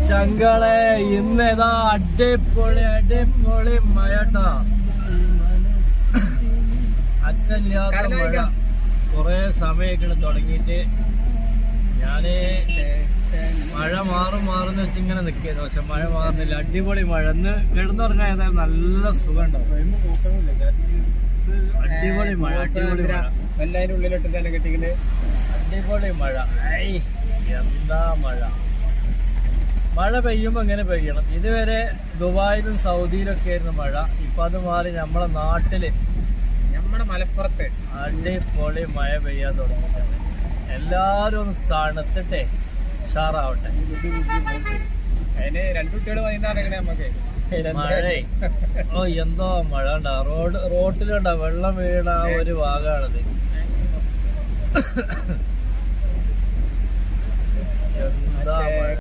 ചങ്കളെ ഇന്നേതാ അടിപൊളി മഴട്ടാ. അറ്റല്ലാത്ത മഴ കൊറേ സമയൊക്കെ തുടങ്ങിയിട്ട്. ഞാന് മഴ മാറുന്ന വെച്ചിങ്ങനെ നിൽക്കുന്നു, പക്ഷെ മഴ മാറുന്നില്ല. അടിപൊളി മഴ. ഇന്ന് കിടന്നുറങ്ങാൻ ഏതായാലും നല്ല സുഖം ഉണ്ടാവും. അടിപൊളി മഴ എല്ലാരും ഉള്ളിലിട്ട് തന്നെ കെട്ടിക്കിട്ട് അടിപൊളി മഴ. എന്താ മഴ പെയ്യുമ്പോ ഇങ്ങനെ പെയ്യണം. ഇതുവരെ ദുബായിലും സൗദിയിലൊക്കെ ആയിരുന്നു മഴ. ഇപ്പൊ അത് മാറി നമ്മളെ നാട്ടില്, നമ്മുടെ മലപ്പുറത്ത് അടിപൊളി മഴ പെയ്യാൻ തുടങ്ങിയിട്ടുണ്ട്. എല്ലാരും ഒന്ന് തണുത്തിട്ടേ ഉഷാറാവട്ടെ. അതിന് രണ്ടു കുട്ടികള് വൈകുന്നേരം നമുക്ക് മഴ എന്തോ മഴ ഉണ്ടാ. റോട്ടിലുണ്ടാ വെള്ളം വീണ ഒരു ഭാഗമാണത്. എന്താ മഴ.